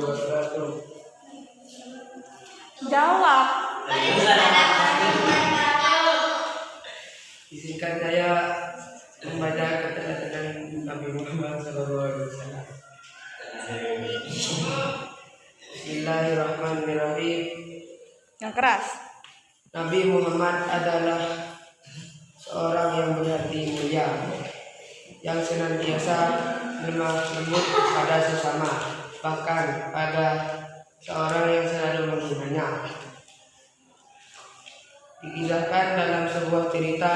wabarakatuh. Jawab. Izinkan saya membaca keterangan Nabi Muhammad SAW. Bismillahirrahmanirrahim. Yang keras. Nabi Muhammad adalah seorang yang berhati mulia, yang senantiasa lemah lembut pada sesama, bahkan pada seorang yang selalu menghinanya. Dikisahkan dalam sebuah cerita,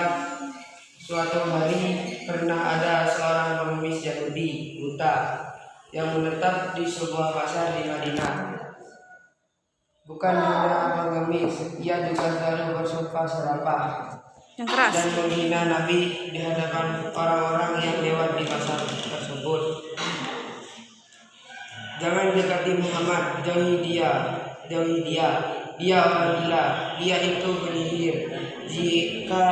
suatu hari pernah ada seorang pengemis Yahudi buta yang menetap di sebuah pasar di Madinah. Bukan hanya pengemis, ia juga selalu bersumpah serapah Yang keras. dan menghina Nabi di hadapan orang-orang yang lewat di pasar tersebut. Jangan dekati Muhammad, jauhi dia. Dia orang gila, dia itu penyihir. Jika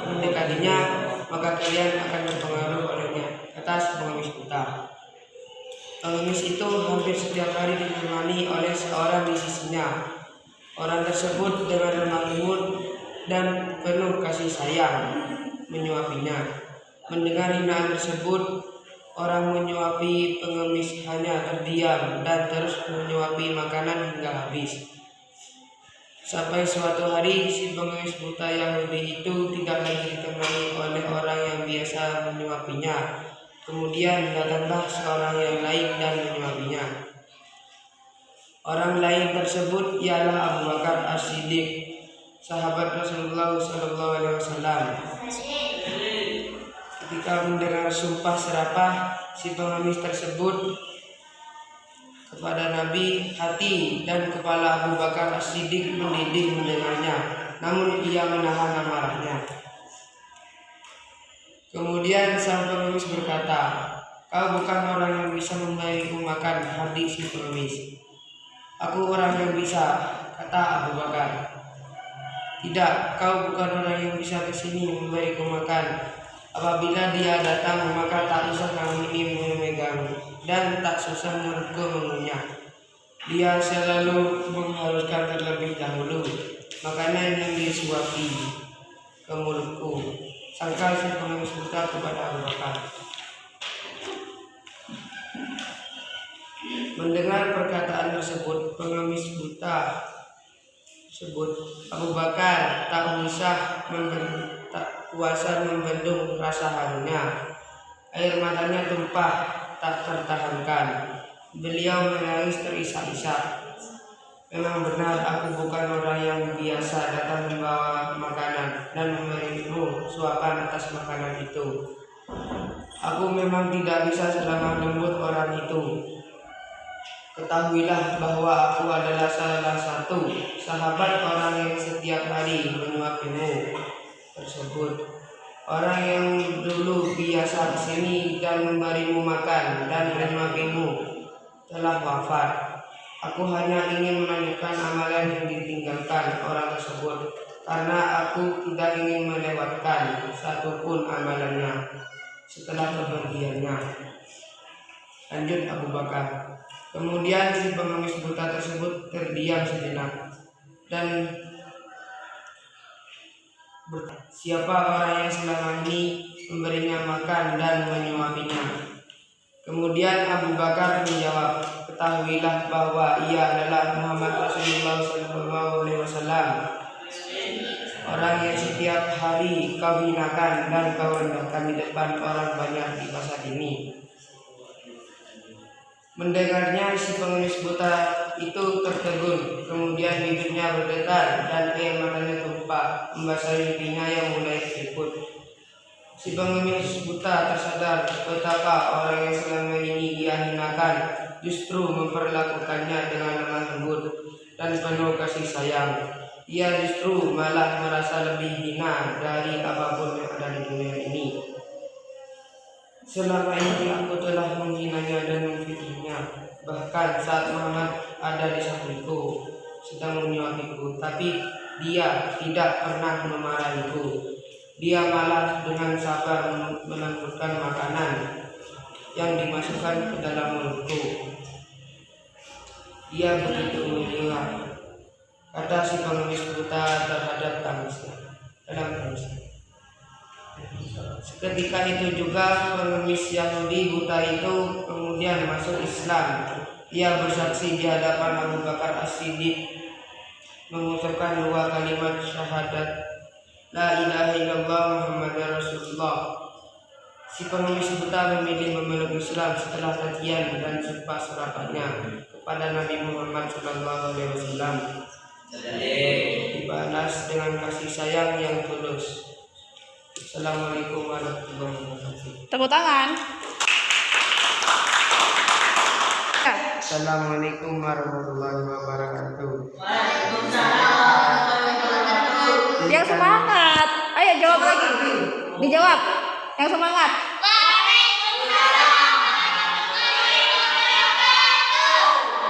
mendekatinya, maka kalian akan terpengaruh olehnya, kata si pengemis buta. Pengemis itu hampir setiap hari ditemani oleh seorang di sisinya. Orang tersebut dengan lemah lembut dan penuh kasih sayang menyuapinya. Mendengar hinaan tersebut, orang menyuapi pengemis hanya terdiam dan terus menyuapi makanan hingga habis. Sampai suatu hari si pengemis buta Yahudi itu tidak lagi ditemani oleh orang yang biasa menyuapinya. Kemudian datanglah seorang yang lain dan menyuapinya. Orang lain tersebut ialah Abu Bakar As-Siddiq, sahabat Rasulullah SAW. Ketika mendengar sumpah serapah si pengemis tersebut kepada Nabi, hati dan kepala Abu Bakar As-Siddiq mendidih mendengarnya, namun ia menahan amarahnya. Kemudian sang pengemis berkata, "Kau bukan orang yang bisa memberiku makan," hardik si pengemis. "Aku orang yang bisa," kata Abu Bakar. "Tidak, kau bukan orang yang bisa kesini memberiku makan. Apabila dia datang, maka tak usah kamu ini memegang dan tak susah menurutku mengunyah. Dia selalu mengharuskan terlebih dahulu makanan yang disuapi ke mulutku," sangkal si pengemis buta kepada Abu Bakar. Mendengar perkataan tersebut, pengemis buta tersebut, Abu Bakar tak kuasa membendung rasa harunya. Air matanya tumpah tak tertahankan. Beliau menangis terisak-isak. "Memang benar aku bukan orang yang biasa datang membawa makanan dan memberimu suapan atas makanan itu. Aku memang tidak bisa selemah lembut orang itu. Ketahuilah bahwa aku adalah salah satu sahabat orang yang setiap hari menyuapimu tersebut. Orang yang dulu biasa kesini dan memberimu makan dan menyuapimu telah wafat. Aku hanya ingin melanjutkan amalan yang ditinggalkan orang tersebut, karena aku tidak ingin melewatkan satupun amalannya setelah kepergiannya," lanjut Abu Bakar. Kemudian si pengemis buta tersebut terdiam sejenak dan berkata, "Siapa orang yang selama ini memberinya makan dan menyuapinya?" Kemudian Abu Bakar menjawab, "Ketahuilah bahwa ia adalah Muhammad Rasulullah SAW, orang yang setiap hari kau hinakan dan kau rendahkan di depan orang banyak di pasar ini." Mendengarnya si pengemis buta itu tertegun, kemudian bibirnya bergetar dan air matanya tumpah membasahi pipinya yang mulai keriput. Si pengemis buta tersadar betapa orang yang selama ini ia hinakan justru memperlakukannya dengan lemah lembut dan penuh kasih sayang. Ia justru malah merasa lebih hina dari apapun yang ada di dunia ini. "Selama ini aku telah menghinanya dan memfitnahnya. Bahkan saat Muhammad ada di sampingku sedang menyuapiku, tapi dia tidak pernah memarahiku. Dia malah dengan sabar melembutkan makanan yang dimasukkan ke dalam mulutku. Dia begitu mulia, kata si pengemis buta terhadap dalam tangisnya. Seketika itu juga pengemis Yahudi buta itu kemudian masuk Islam. Ia bersaksi di hadapan Abu Bakar As-Siddiq, mengucapkan 2 kalimat syahadat, La ilaha illallah Muhammadar Rasulullah. Si pengemis buta memilih memeluk Islam setelah kajian dan sumpah serapannya kepada Nabi Muhammad SAW. Dibalas dengan kasih sayang yang tulus. Assalamualaikum warahmatullahi wabarakatuh. Tepuk tangan. Assalamualaikum warahmatullahi wabarakatuh. Yang semangat. Ayo jawab lagi. Dijawab. Yang semangat.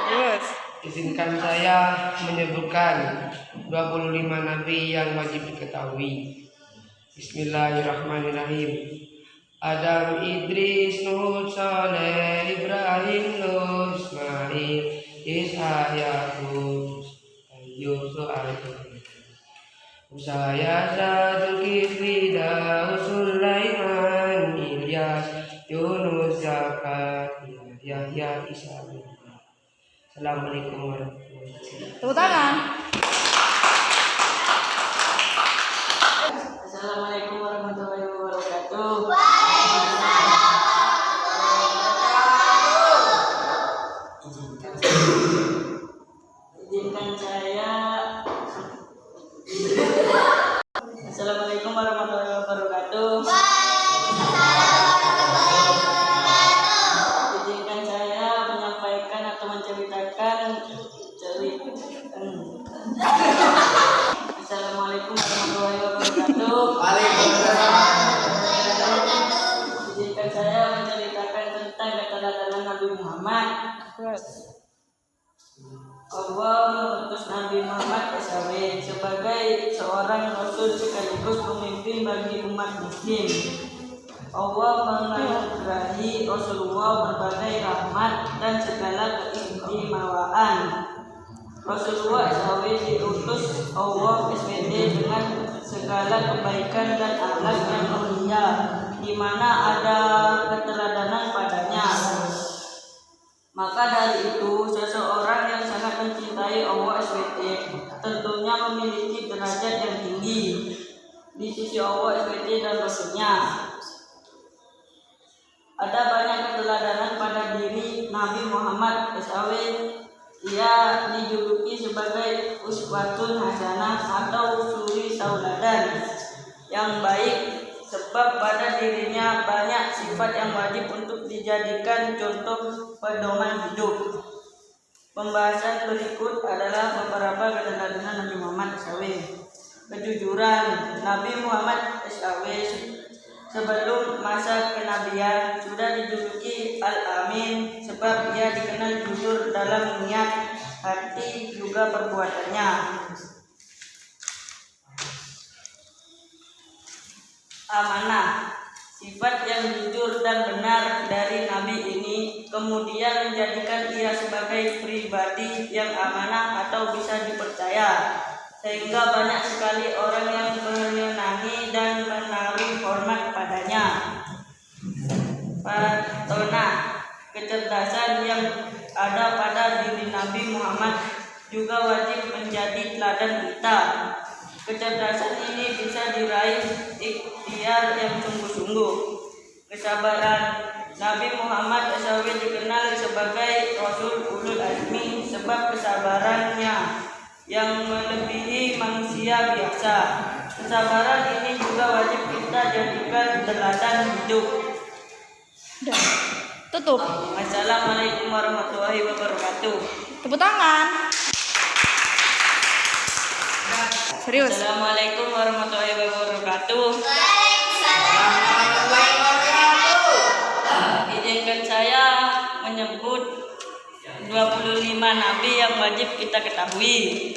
Terus. Izinkan saya menyebutkan 25 nabi yang wajib diketahui. Bismillahirrahmanirrahim. Adam, Idris, Nuh, Saleh, Ibrahim, Nuh, Ismail, Ishak, Yakub, Ayub, Su'aib, Musa, Yasa, Zulkifli, Daud, Sulaiman, Ilyas, Yunus, Zakaria, Yahya, Isa. Assalamualaikum warahmatullahi wabarakatuh. Tepuk tangan. Assalamualaikum warahmatullahi wabarakatuh. Izinkan saya. Assalamualaikum warahmatullahi wabarakatuh. Izinkan saya menyampaikan atau menceritakan cerita. Assalamualaikum warahmatullahi wabarakatuh. Izinkan saya menceritakan tentang keteladanan Nabi Muhammad. Allah mengutus Nabi Muhammad SAW sebagai seorang rasul sekaligus pemimpin bagi umat muslim. Allah menganugerahi Rasulullah berbagai rahmat dan segala keistimewaan. Rasulullah SAW diutus Allah SWT dengan segala kebaikan dan akhlak yang mulia, di mana ada keteladanan padanya. Maka dari itu, seseorang yang sangat mencintai Allah SWT tentunya memiliki derajat yang tinggi di sisi Allah SWT dan Rasulnya. Ada banyak keteladanan pada diri Nabi Muhammad SAW. Ia dijuluki sebagai uswatun hasanah atau suri tauladan yang baik, sebab pada dirinya banyak sifat yang wajib untuk dijadikan contoh pedoman hidup. Pembahasan berikut adalah beberapa keteladanan Nabi Muhammad SAW. Kejujuran. Nabi Muhammad SAW sebelum masa kenabian sudah dijuluki Al-Amin, sebab ia dikenal jujur dalam niat, hati, juga perbuatannya. Amanah. Sifat yang jujur dan benar dari Nabi ini kemudian menjadikan ia sebagai pribadi yang amanah atau bisa dipercaya, sehingga banyak sekali orang yang menyenangi dan menaruh hormat padanya. Patona. Kecerdasan yang ada pada diri Nabi Muhammad juga wajib menjadi teladan kita. Kecerdasan ini bisa diraih ikhtiar yang sungguh-sungguh. Kesabaran. Nabi Muhammad SAW dikenal sebagai Rasul Ulul Azmi sebab kesabarannya yang melebihi manusia biasa. Kesabaran ini juga wajib kita jadikan teladan hidup. Tutup. Assalamualaikum warahmatullahi wabarakatuh. Tepuk tangan. Serius. Assalamualaikum warahmatullahi wabarakatuh. Izinkan saya menyebut 25 nabi yang wajib kita ketahui.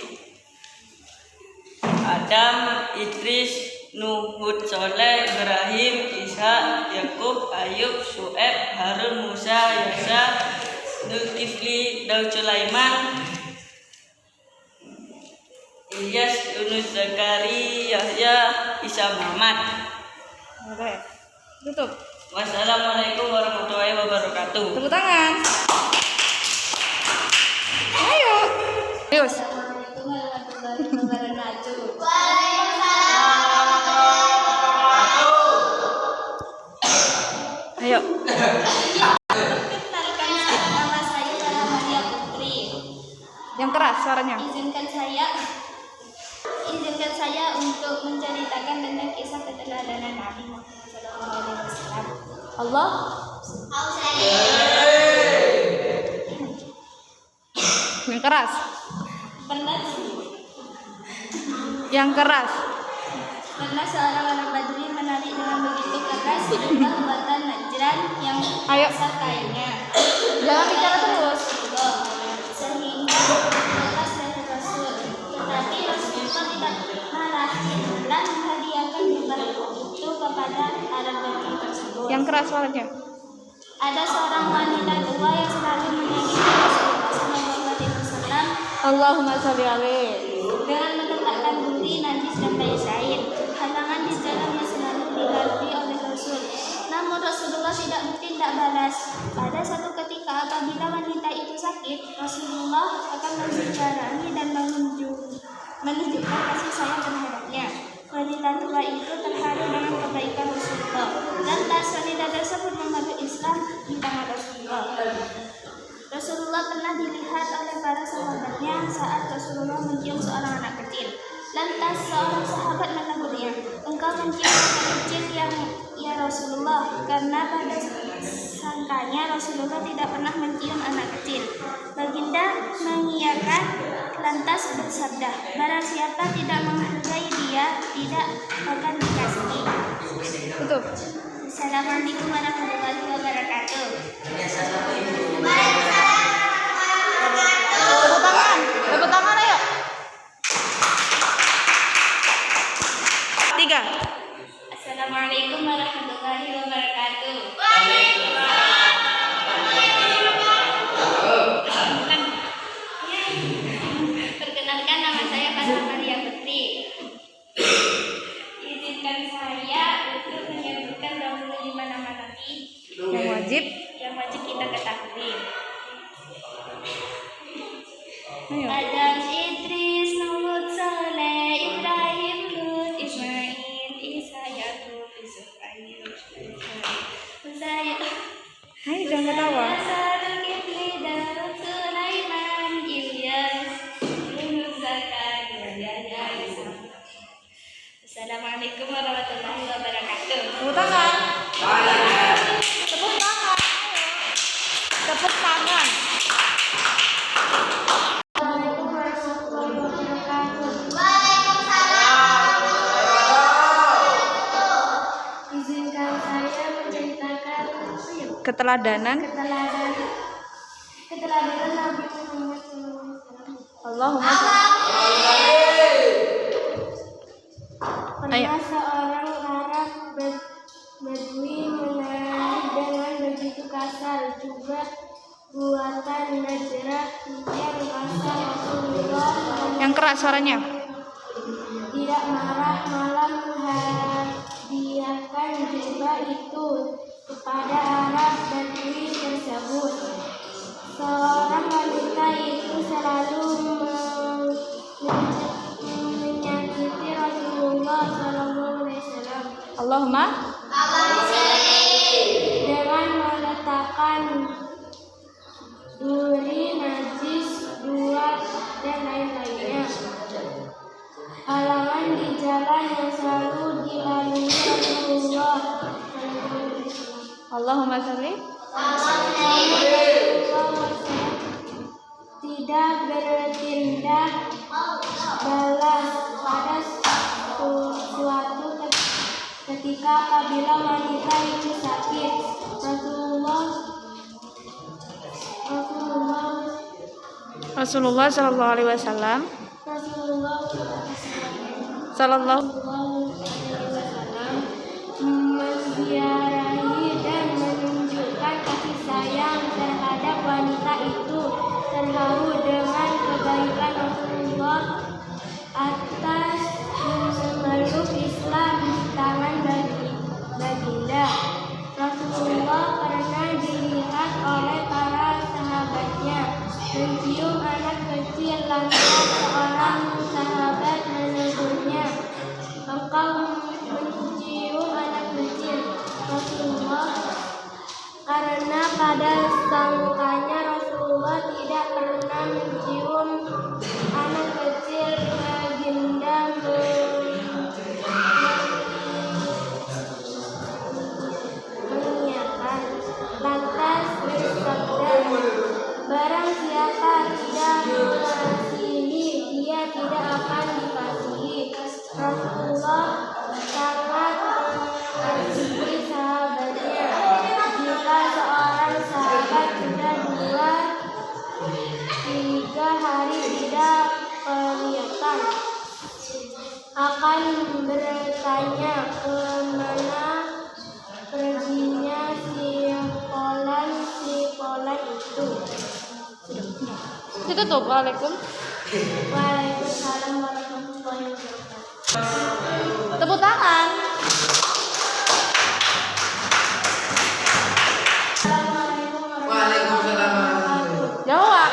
Adam, Idris, Nuh, Hud, Soleh, Ibrahim, Ishak, Yakub, Ayub, Su'aib, Harun, Musa, Yasa, Zulkifli Daud Sulaiman, Ilyas Yunus Zakari Yahya Isa Muhammad. Oke. Tutup. Wassalamualaikum warahmatullahi wabarakatuh. Tepuk tangan. Ayo. Serius. Assalamualaikum warahmatullahi wabarakatuh. Ayo. Perkenalkan, nama saya Farah Maria Putri. Yang keras suaranya. Izinkan saya untuk menceritakan tentang kisah keteladanan Nabi Muhammad SAW. Allah. Yang keras. Yang keras. Pernah seorang anak Badui menari dengan begitu keras jubah buatan Najran yang Ayo. besar kainnya, Jangan bicara terus. sehingga lepas dari Rasul. Tetapi Rasulullah tidak marah dan menghadiahkan jubah itu kepada Arab Badui tersebut. Yang keras suaranya. Ada seorang wanita tua yang selalu menyayangi Rasulullah SAW Allahumma sholli alaihi. dengan meletakkan duri najis dan bayi syahid. Halangan di jalannya selalu dilalui oleh Rasul. Namun Rasulullah tidak bertindak balas. Pada satu ketika apabila wanita itu sakit, Rasulullah akan membicaranya dan menunjukkan kasih sayang terhadapnya. Wanita tua itu terharu dengan kebaikan Rasulullah. Lantas wanita tersebut memeluk Islam di tangan Rasulullah. Rasulullah pernah dilihat oleh para sahabatnya saat Rasulullah mencium seorang anak kecil. Lantas seorang sahabat menegurnya, "Engkau mencium anak kecil yang ya Rasulullah?" Karena pada sangkanya Rasulullah tidak pernah mencium anak kecil. Baginda mengiyakan, lantas bersabda, "Barang siapa tidak menghargai dia, tidak akan dikasihi." Tutup. Assalamualaikum warahmatullahi wabarakatuh. Tepuk tangan. Tepuk tangan ayo. 3. Assalamualaikum warahmatullahi wabarakatuh. Perkenalkan, nama saya Farah Maria Putri. Izinkan saya untuk menyebutkan dahulu 5 nama Nabi Yang wajib. kita ketahui. Ayo. Adam, Idris, Nuh, Saleh, Ibrahim, Lut, Ismail, Isa, Yakub, Yusuf, Ayub, Uzair, Ayo jangan ketawa. Zulkifli, Daud, Sulaiman, Ilyas, Yunus, Zakaria, Yahya, Isa. Assalamualaikum warahmatullahi wabarakatuh. Tepuk tangan. Tepuk tangan. Tepuk tangan. Assalamualaikum warahmatullahi wabarakatuh. Izinkan saya menceritakan Keteladanan. keteladanan Nabi Muhammad SAW. Allahumma. Pernah seorang Arab Badui menari dengan begitu kasar juga buatan Najran yang asal Rasulullah Yang keras suaranya. tidak marah, malah menghadiahkan jubah itu kepada Arab Badui tersebut. Seorang wanita itu selalu menyakiti Rasulullah SAW Allahumma. dengan meletakkan duri najis, duat, dan lain-lainnya. Halangan di jalan yang selalu dilalui Rasulullah Allahumma sholli. tidak bertindak balas pada suatu ketika apabila wanita itu sakit. Rasulullah sallallahu alaihi wasallam menziarahi dan menunjukkan kasih sayang terhadap wanita lantas seorang sahabat menegurnya, "Engkau mencium anak kecil, Rasulullah?" Karena pada sangkanya Rasulullah tidak pernah mencium anak kecil, baginda mengiyakan. Lantas bersabda, "Barang siapa tidak mengasihi, dia tidak akan dikasihi." Rasulullah sangat mengasihi sahabatnya. Jika seorang sahabat sudah 2-3 hari tidak kelihatan, akan bertanya kemana perginya si Fulan itu. Ditutup. Waalaikumsalam warahmatullahi wabarakatuh. Tepuk tangan. Assalamualaikum Waalaikumsalam warahmatullahi Jawab.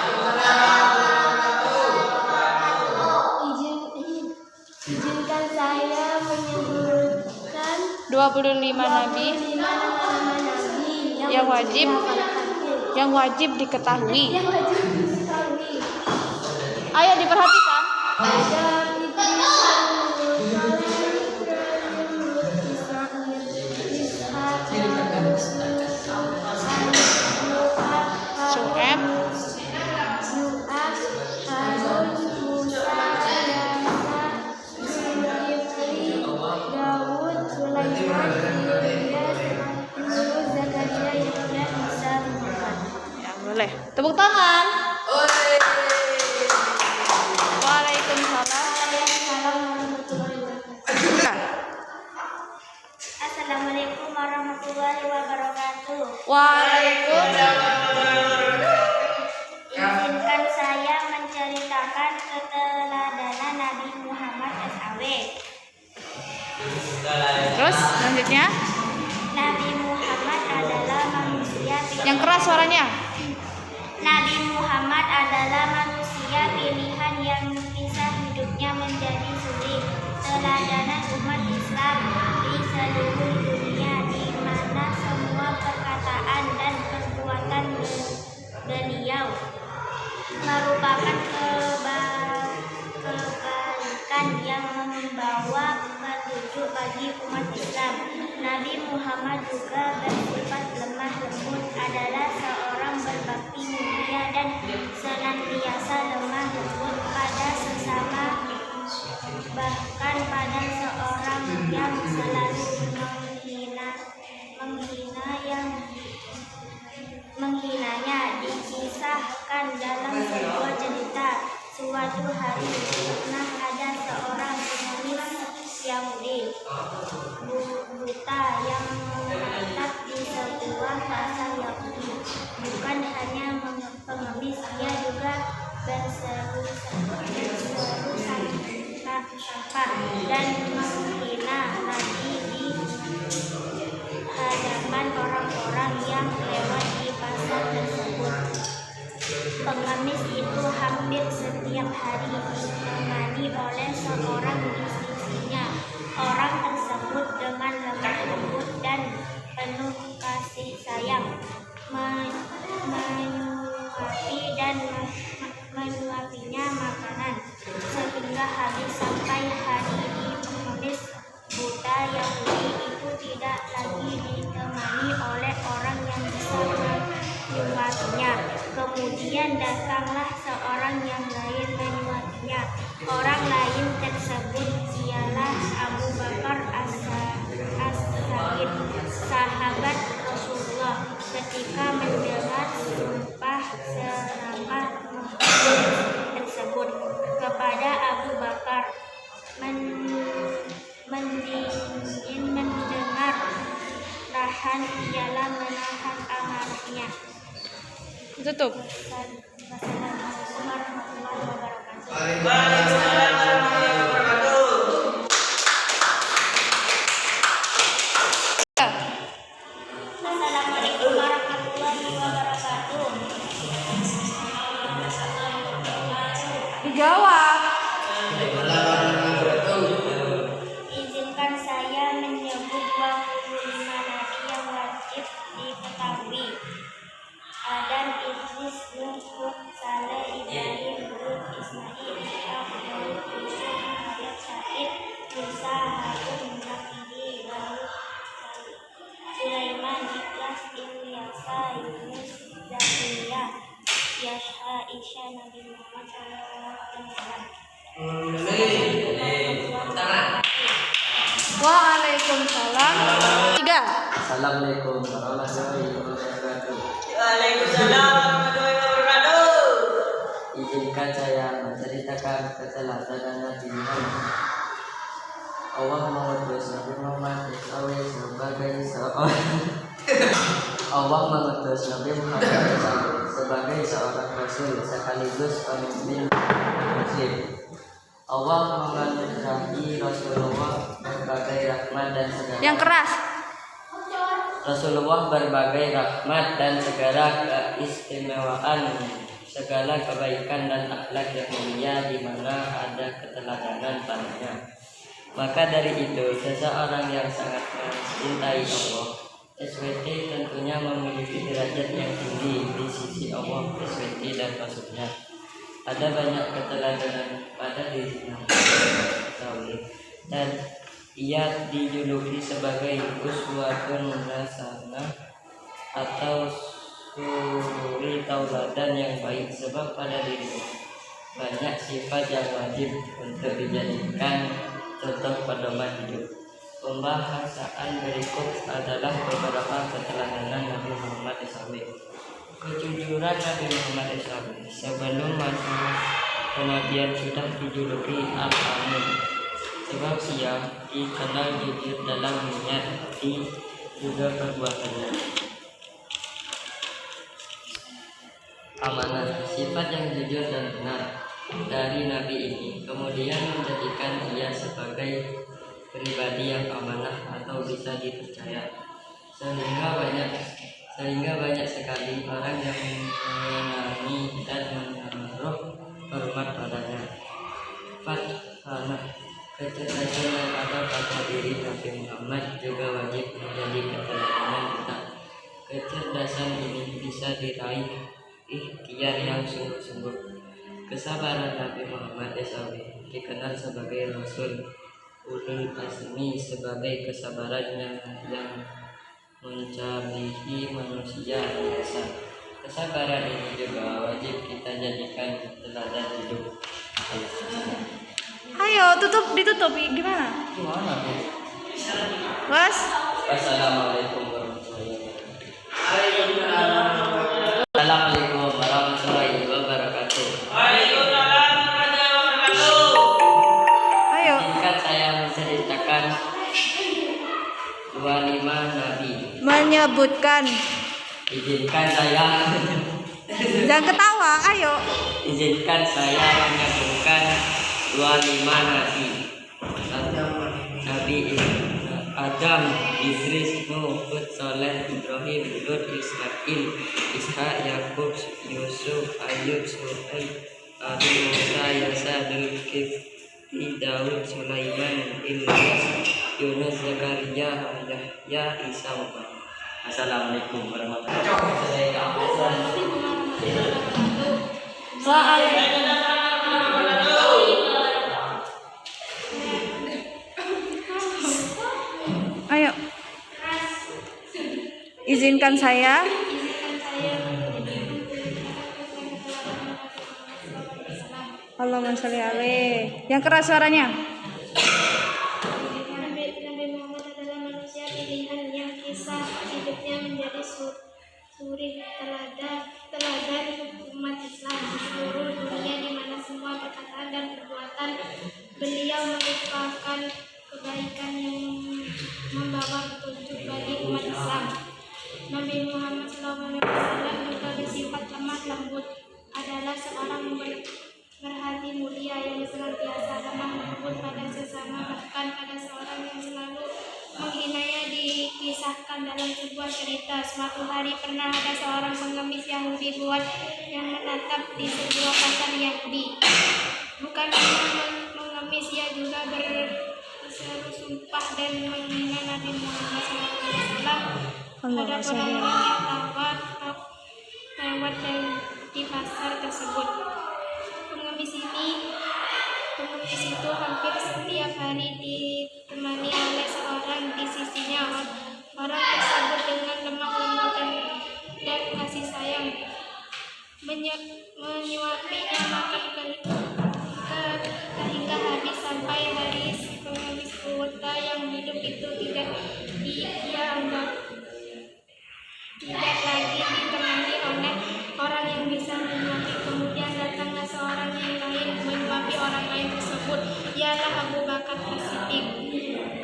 Izinkan saya menyebutkan 25 nabi 25 nama nabi yang wajib yang diketahui. diketahui. Ayo diperhatikan. Ada Idris, Su'eb, Harun, Musa, Yasa, Zulkifli, Dawud, Sulaiman, Ilyas, Yunus, Zakaria, Yahya, Isa, Muhammad. Ya, boleh. Tepuk tangan. Waalaikumsalam. Waalaikumsalam warahmatullahi wabarakatuh. Assalamualaikum warahmatullahi wabarakatuh. Waalaikumsalam. Izinkan saya menceritakan keteladanan Nabi Muhammad SAW. Terus selanjutnya Nabi Muhammad adalah manusia yang keras suaranya. Nabi Muhammad adalah manusia pilihan yang kisah hidupnya menjadi suri teladanan umat Islam di seluruh dunia, di mana semua perkataan dan perbuatan beliau merupakan kebaikan yang membawa petunjuk bagi umat Islam. Nabi Muhammad juga bersifat lemah lembut, adalah seorang berbakti mulia dan senantiasa lemah lembut pada sesama, bahkan pada seorang yang selalu menghinanya. Dikisahkan dalam sebuah cerita, suatu hari pernah ada seorang penulis Yahudi buta yang menetap di sebuah pasar Yahudi. Bukan hanya pengemis, dia juga berseru sampah dan menghina Nabi di hadapan orang-orang yang lewat di pasar tersebut. Pengemis itu hampir setiap hari ditemani oleh seorang di sisinya. Orang tersebut dengan lemah lembut dan penuh kasih sayang menyuapinya makanan, sehingga habis sampai hari ini pengemis buta Yahudi itu tidak lagi ditemani oleh orang yang bisa menyuapinya. Kemudian datanglah seorang yang lain menyuapinya. Orang lain tersebut ialah Abu Bakar As-Siddiq, sahabat Rasulullah. Ketika mendengar sumpah serapah tersebut kepada Abu Bakar, mendingin mendengar, tahan ialah menahan amarahnya. Tutup. Wassalamualaikum warahmatullahi wabarakatuh. Assalamualaikum warahmatullahi wabarakatuh. Jawab. Izinkan saya menyebut 25 nabi yang wajib diketahui. Adam, Idris, Nuh, Hud, Saleh, Ibrahim, Lut, Ismail, Ishak, Daud, Yusuf, Maryam, Said, Musa, Harun, Zakariya, Daud, Sulaiman, Ilyas, Ilyasa, Yunus, Zakaria, Yahya, Isya, Nabi Muhammad SAW. Waalaikumsalam. 3. Assalamualaikum warahmatullahi wabarakatuh. Waalaikumsalam warahmatullahi wabarakatuh. Izinkan saya menceritakan keteladanan Nabi Muhammad. Allah mengutus Nabi Muhammad sebagai seorang rasul sekaligus pemimpin muslim. Allah menganugerahi Rasulullah berbagai rahmat dan segala Yang keras. Rasulullah berbagai rahmat dan segala keistimewaan, segala kebaikan dan akhlak yang mulia di mana ada keteladanan padanya. Maka dari itu, seseorang yang sangat mencintai Allah, SWT tentunya memiliki derajat yang tinggi di sisi Allah, SWT dan Rasulnya. Ada banyak keteladanan pada dirinya dan ia dijuluki sebagai uswatun hasanah atau suri tauladan yang baik, sebab pada dirinya banyak sifat yang wajib untuk dijadikan contoh pedoman hidup. Pembahasan berikut adalah beberapa keteladanan Nabi Muhammad SAW. Kejujuran Nabi Muhammad SAW sebelum masa kenabian sudah dijuluki Al-Amin, sebab ia dikenal jujur dalam niat, hati, juga perbuatannya. Amanah, sifat yang jujur dan benar dari Nabi ini kemudian menjadikan ia sebagai pribadi yang amanah atau bisa dipercaya, sehingga banyak sekali orang yang menyenangi dan menaruh hormat padanya. Fathanah, kecerdasan yang ada pada diri Nabi Muhammad juga wajib menjadi keteladanan kita. Kecerdasan ini bisa diraih ikhtiar yang sungguh-sungguh. Kesabaran Nabi Muhammad SAW dikenal sebagai Rasul Ulul Azmi sebagai kesabarannya yang mencari manusia biasa. Kesabaran ini juga wajib kita jadikan teladan hidup. Ayo, ditutup gimana? Gimana, Bu? Bos. Wassalamualaikum warahmatullahi wabarakatuh. Assalamualaikum warahmatullahi wabarakatuh. Waalaikumsalam warahmatullahi wabarakatuh. Ayo. Izinkan saya menceritakan 25 nabi. Menyebutkan. Izinkan saya Jangan ketawa, ayo. Izinkan saya menyebutkan 25 nabi. Nabi Adam, Idris, Nuh, Hud, Saleh, Ibrahim, Lut, Ismail, Ishak, Yakub, Yusuf, Ayub, Suhaib, Abi Musa, Yasa, Dzulkifli, Daud, Sulaiman, Ilyas, Yunus, Zakaria, Yahya, Isa, Muhammad. Assalamualaikum warahmatullahi wabarakatuh. Ayo. Izinkan saya Allahumma sholli alaihi. Yang keras suaranya. Nabi Muhammad adalah manusia pilihan yang kisah hidupnya menjadi suri teladan umat Islam di seluruh dunia, di mana semua perkataan dan perbuatan beliau merupakan kebaikan yang membawa petunjuk bagi umat Islam. Nabi Muhammad SAW juga bersifat lemah lembut, adalah seorang berhati mulia yang senantiasa lemah lembut pada sesama, bahkan pada seorang yang selalu menghinanya. Dikisahkan dalam sebuah cerita, suatu hari pernah ada seorang pengemis Yahudi buat yang menatap di sebuah pasar Yahudi. Bukan hanya mengemis, ia juga bersumpah dan menghina Nabi Muhammad SAW. Ada orang-orang yang lewat di pasar tersebut. Pengemis itu hampir setiap hari ditemani oleh seorang di sisinya. Orang tersebut dengan lemah lembut dan kasih sayang menyuapinya makan hingga habis, sampai hari pengemis buta yang hidup itu tidak lagi ditemani oleh orang yang bisa menyuapi. Kemudian datanglah seorang yang lain menyuapi orang lain tersebut, ialah Abu Bakar As-Siddiq,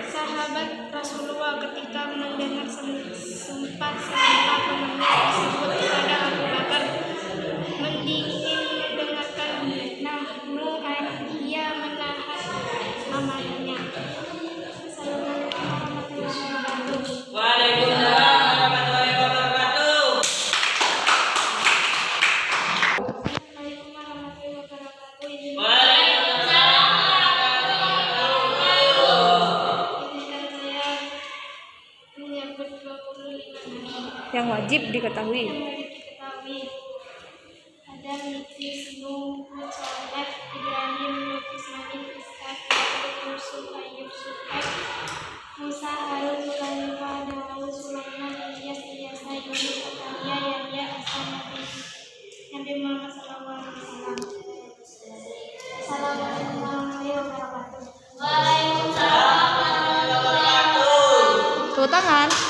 sahabat Rasulullah. Ketika mendengar sumpah pengemis tersebut kepada Abu Bakar, mendingin mendengarkan, ia menahan amarahnya. Assalamualaikum warahmatullahi wabarakatuh. Waalaikumsalam warahmatullahi wabarakatuh. Assalamualaikum warahmatullahi wabarakatuh. Waalaikumsalam warahmatullahi wabarakatuh. Izinkan saya menyebut 25 nama Yang wajib diketahui. yang wajib diketahui. Ada Lutfi, Nuh, Soleh, Ibrahim, Ismail, Ishak, Yusuf, Ayyub, Suhaib, Musa, Harun, Sulaiman, Daud, Sulaiman, Ilyas, Ilyasa, Yunus, Zakaria, Yahya, Hasan, Nabi Muhammad SAW. Assalamualaikum warahmatullahi wabarakatuh. Waalaikumsalam warahmatullahi wabarakatuh. Tepuk tangan.